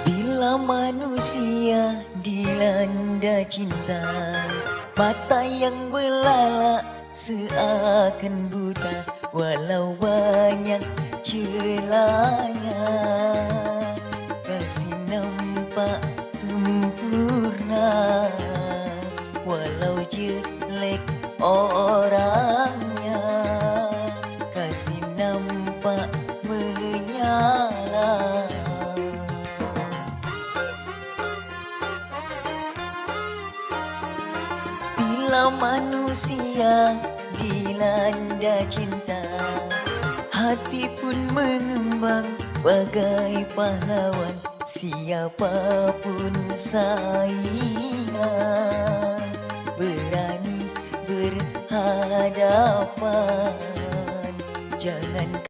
Bila manusia dilanda cinta, mata yang belalak seakan buta, walau banyak celanya. Kasih nampak sempurna, walau jelek orangnya. Kasih nampak menyala. Bila manusia dilanda cinta, hati pun mengembang bagai pahlawan, siapapun saingan berani berhadapan. Jangan